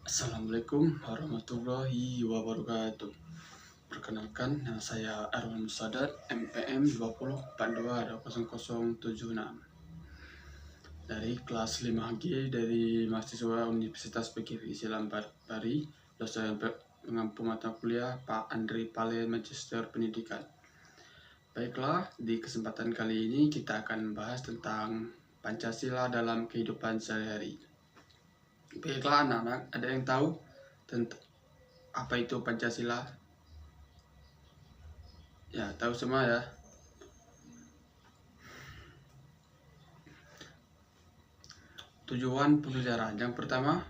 Assalamualaikum warahmatullahi wabarakatuh. Perkenalkan, nama saya Erwan Musadat, MPM 20422076 dari kelas 5G dari mahasiswa Universitas PGRI Islam Pari, dosen pengampu mata kuliah Pak Andri Pale, Magister Pendidikan. Baiklah, di kesempatan kali ini kita akan membahas tentang Pancasila dalam kehidupan sehari-hari. Baiklah anak-anak, ada yang tahu tentang apa itu Pancasila? Ya, tahu semua ya. Tujuan pembelajaran yang pertama,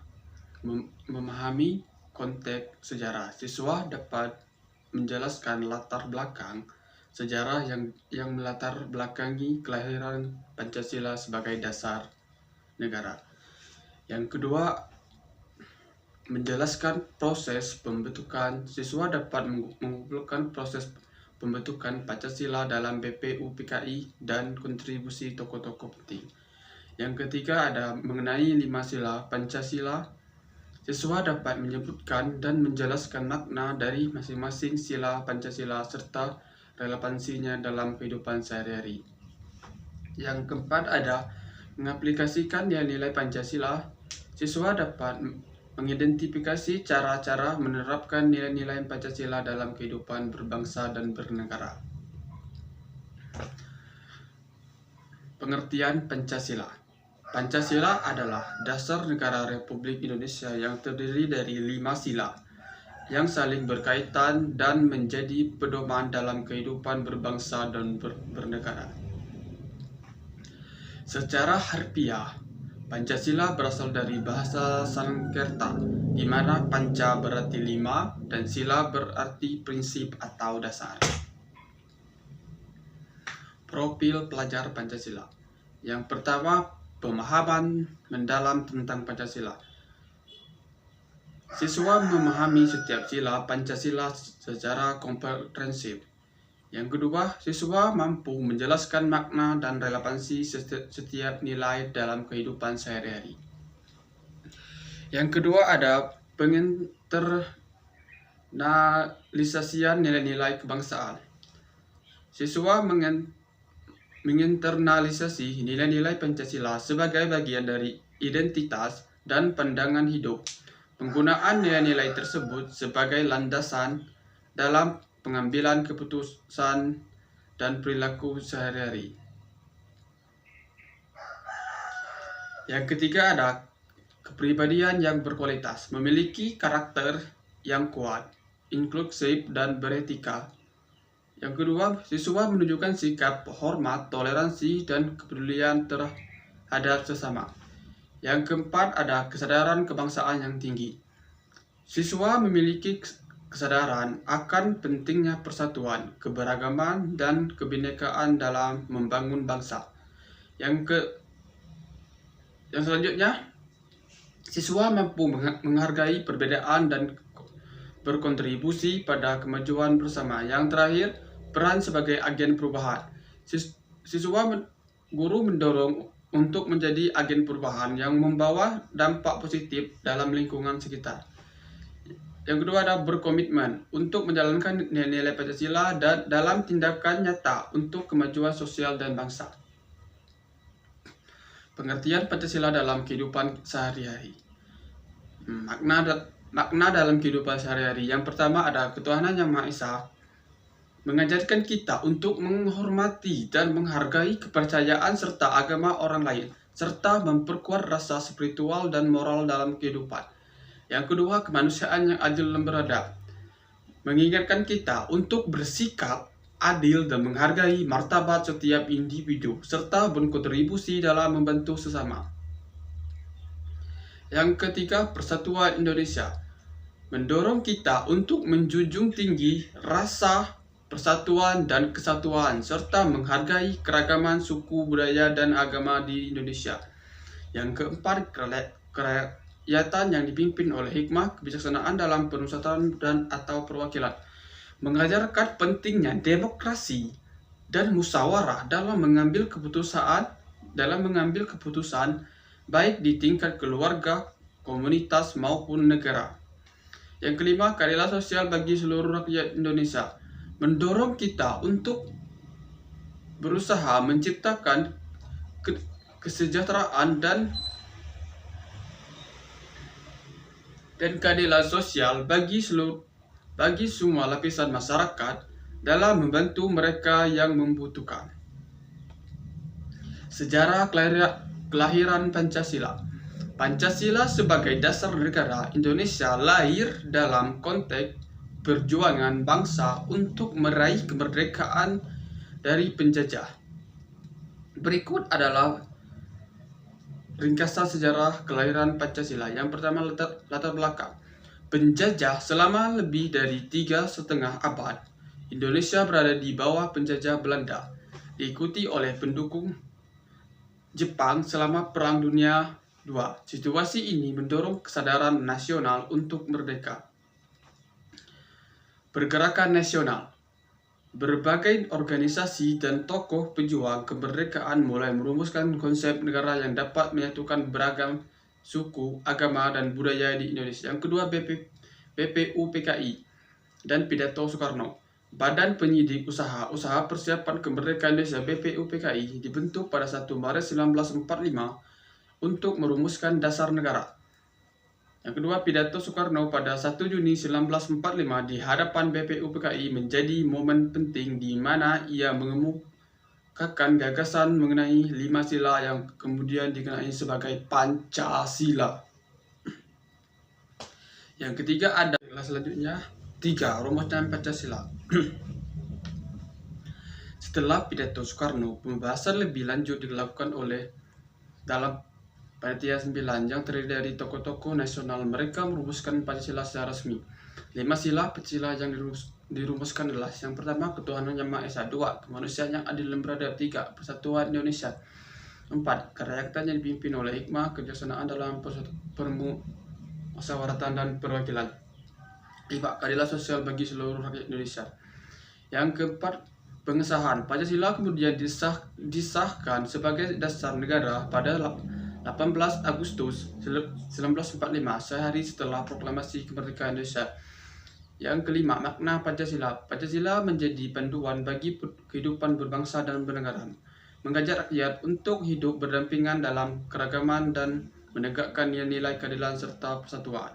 memahami konteks sejarah. Siswa dapat menjelaskan latar belakang sejarah yang melatar belakangi kelahiran Pancasila sebagai dasar negara. Yang kedua, menjelaskan proses pembentukan. Siswa dapat mengumpulkan proses pembentukan Pancasila dalam BPU PKI dan kontribusi tokoh-tokoh penting. Yang ketiga, ada mengenai 5 sila Pancasila. Siswa dapat menyebutkan dan menjelaskan makna dari masing-masing sila Pancasila serta relevansinya dalam kehidupan sehari-hari. Yang keempat, ada mengaplikasikan nilai-nilai Pancasila. Siswa dapat mengidentifikasi cara-cara menerapkan nilai-nilai Pancasila dalam kehidupan berbangsa dan bernegara. Pengertian Pancasila. Pancasila adalah dasar negara Republik Indonesia yang terdiri dari 5 sila yang saling berkaitan dan menjadi pedoman dalam kehidupan berbangsa dan bernegara. Secara harfiah, Pancasila berasal dari bahasa Sanskerta, di mana panca berarti 5 dan sila berarti prinsip atau dasar. Profil pelajar Pancasila. Yang pertama, pemahaman mendalam tentang Pancasila. Siswa memahami setiap sila Pancasila secara komprehensif. Yang kedua, siswa mampu menjelaskan makna dan relevansi setiap nilai dalam kehidupan sehari-hari. Yang kedua, ada penginternalisasian nilai-nilai kebangsaan. Siswa menginternalisasi nilai-nilai Pancasila sebagai bagian dari identitas dan pandangan hidup. Penggunaan nilai-nilai tersebut sebagai landasan dalam pengambilan keputusan dan perilaku sehari-hari. Yang ketiga, ada kepribadian yang berkualitas, memiliki karakter yang kuat, inklusif, dan beretika. Yang kedua, siswa menunjukkan sikap hormat, toleransi, dan kepedulian terhadap sesama. Yang keempat, ada kesadaran kebangsaan yang tinggi. Siswa memiliki kesadaran akan pentingnya persatuan, keberagaman, dan kebinekaan dalam membangun bangsa. Yang selanjutnya, siswa mampu menghargai perbedaan dan berkontribusi pada kemajuan bersama. Yang terakhir, peran sebagai agen perubahan. Guru mendorong untuk menjadi agen perubahan yang membawa dampak positif dalam lingkungan sekitar. Yang kedua, ada berkomitmen untuk menjalankan nilai-nilai Pancasila dan dalam tindakan nyata untuk kemajuan sosial dan bangsa. Pengertian Pancasila dalam kehidupan sehari-hari. Makna dalam kehidupan sehari-hari. Yang pertama, ada ketuhanan yang Maha Esa mengajarkan kita untuk menghormati dan menghargai kepercayaan serta agama orang lain, serta memperkuat rasa spiritual dan moral dalam kehidupan. Yang kedua, kemanusiaan yang adil dan beradab, mengingatkan kita untuk bersikap adil dan menghargai martabat setiap individu, serta berkontribusi dalam membantu sesama. Yang ketiga, persatuan Indonesia, mendorong kita untuk menjunjung tinggi rasa persatuan dan kesatuan, serta menghargai keragaman suku, budaya, dan agama di Indonesia. Yang keempat, kerakyatan yang dipimpin oleh hikmah, kebijaksanaan dalam perusahaan dan atau perwakilan, mengajarkan pentingnya demokrasi dan musyawarah dalam mengambil keputusan baik di tingkat keluarga, komunitas, maupun negara. Yang kelima, keadilan sosial bagi seluruh rakyat Indonesia. Mendorong kita untuk berusaha menciptakan kesejahteraan dan keadilan sosial bagi semua lapisan masyarakat dalam membantu mereka yang membutuhkan. Sejarah kelahiran Pancasila. Pancasila sebagai dasar negara Indonesia lahir dalam konteks perjuangan bangsa untuk meraih kemerdekaan dari penjajah. Berikut adalah ringkasan sejarah kelahiran Pancasila. Yang pertama, latar belakang. Penjajah selama lebih dari 3,5 abad, Indonesia berada di bawah penjajah Belanda, diikuti oleh pendukung Jepang selama Perang Dunia II. Situasi ini mendorong kesadaran nasional untuk merdeka. Pergerakan nasional. Berbagai organisasi dan tokoh pejuang kemerdekaan mulai merumuskan konsep negara yang dapat menyatukan beragam suku, agama, dan budaya di Indonesia. Yang kedua, BPUPKI dan Pidato Soekarno. Badan Penyidik Usaha Persiapan Kemerdekaan Indonesia BPUPKI dibentuk pada 1 Maret 1945 untuk merumuskan dasar negara. Yang kedua, Pidato Soekarno pada 1 Juni 1945 di hadapan BPUPKI menjadi momen penting di mana ia mengemukakan gagasan mengenai 5 sila yang kemudian dikenai sebagai Pancasila. Yang ketiga ada selanjutnya 3. Rumuskan Pancasila. Setelah Pidato Soekarno, pembahasan lebih lanjut dilakukan dalam Panitia 9 yang terdiri dari tokoh-tokoh nasional. Mereka merumuskan Pancasila secara resmi. 5 sila Pancasila yang dirumuskan adalah: yang pertama, ketuhanan yang Maha Esa; 2, kemanusiaan yang adil dan beradab; 3, persatuan Indonesia; 4, kerakyatan yang dipimpin oleh hikmah, kebijaksanaan dalam musyawaratan dan perwakilan; 5, keadilan sosial bagi seluruh rakyat Indonesia. Yang keempat, pengesahan Pancasila kemudian disahkan sebagai dasar negara pada 18 Agustus 1945, sehari setelah proklamasi kemerdekaan Indonesia. Yang kelima, makna Pancasila. Pancasila menjadi panduan bagi kehidupan berbangsa dan bernegara, mengajak rakyat untuk hidup berdampingan dalam keragaman dan menegakkan nilai keadilan serta persatuan.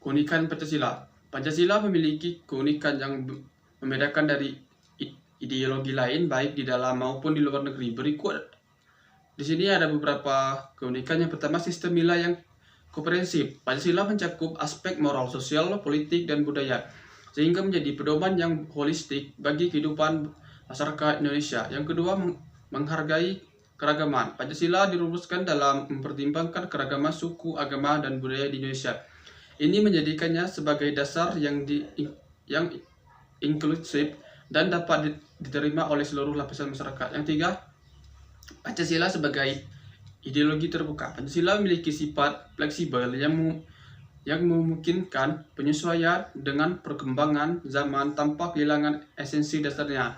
Keunikan Pancasila. Pancasila memiliki keunikan yang membedakan dari ideologi lain baik di dalam maupun di luar negeri. Berikut di sini ada beberapa keunikan. Yang pertama, sistem nilai yang komprehensif. Pancasila mencakup aspek moral, sosial, politik, dan budaya, sehingga menjadi pedoman yang holistik bagi kehidupan masyarakat Indonesia. Yang kedua, menghargai keragaman. Pancasila dirumuskan dalam mempertimbangkan keragaman suku, agama, dan budaya di Indonesia. Ini menjadikannya sebagai dasar yang inklusif dan dapat diterima oleh seluruh lapisan masyarakat. Yang tiga, Pancasila sebagai ideologi terbuka. Pancasila memiliki sifat fleksibel yang memungkinkan penyesuaian dengan perkembangan zaman tanpa kehilangan esensi dasarnya.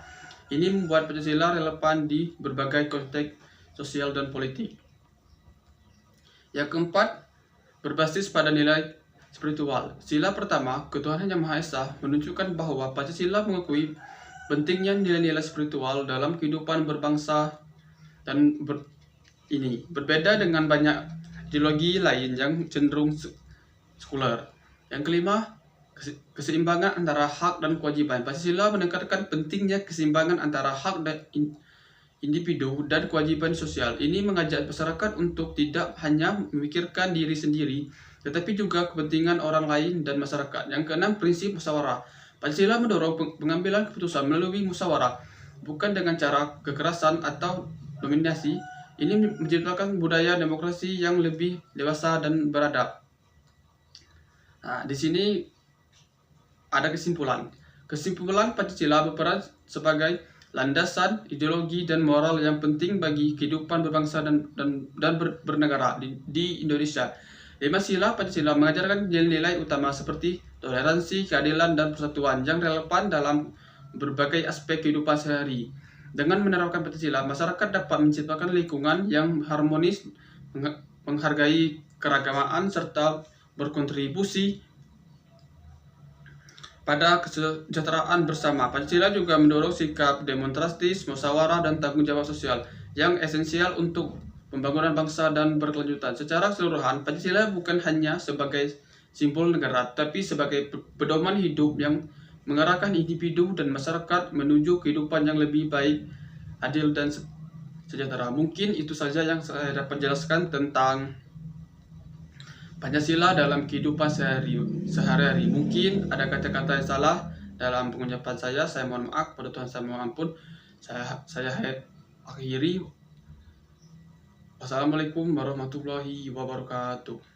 Ini membuat Pancasila relevan di berbagai konteks sosial dan politik. Yang keempat, berbasis pada nilai spiritual. Sila pertama, ketuhanan yang Maha Esa, menunjukkan bahwa Pancasila mengakui pentingnya nilai-nilai spiritual dalam kehidupan berbangsa dan berbeda dengan banyak ideologi lain yang cenderung sekuler. Yang kelima, keseimbangan antara hak dan kewajiban. Pancasila menekankan pentingnya keseimbangan antara hak dan individu dan kewajiban sosial. Ini mengajak masyarakat untuk tidak hanya memikirkan diri sendiri, tetapi juga kepentingan orang lain dan masyarakat. Yang keenam, prinsip musyawarah. Pancasila mendorong pengambilan keputusan melalui musyawarah, bukan dengan cara kekerasan atau dominasi. Ini menciptakan budaya demokrasi yang lebih dewasa dan beradab. Nah, di sini ada kesimpulan. Kesimpulan, Pancasila berperan sebagai landasan ideologi dan moral yang penting bagi kehidupan berbangsa dan bernegara di Indonesia. 5 sila Pancasila mengajarkan nilai-nilai utama seperti toleransi, keadilan, dan persatuan yang relevan dalam berbagai aspek kehidupan sehari. Dengan menerapkan Pancasila, masyarakat dapat menciptakan lingkungan yang harmonis, menghargai keragaman, serta berkontribusi pada kesejahteraan bersama. Pancasila juga mendorong sikap demokratis, musyawarah, dan tanggung jawab sosial yang esensial untuk pembangunan bangsa dan berkelanjutan. Secara keseluruhan, Pancasila bukan hanya sebagai simbol negara, tapi sebagai pedoman hidup yang mengarahkan individu dan masyarakat menuju kehidupan yang lebih baik, adil, dan sejahtera. Mungkin itu saja yang saya dapat jelaskan tentang Pancasila dalam kehidupan sehari-hari. Mungkin ada kata-kata yang salah dalam pengucapan saya mohon maaf, pada Tuhan saya mohon ampun. Saya akhiri. Wassalamualaikum warahmatullahi wabarakatuh.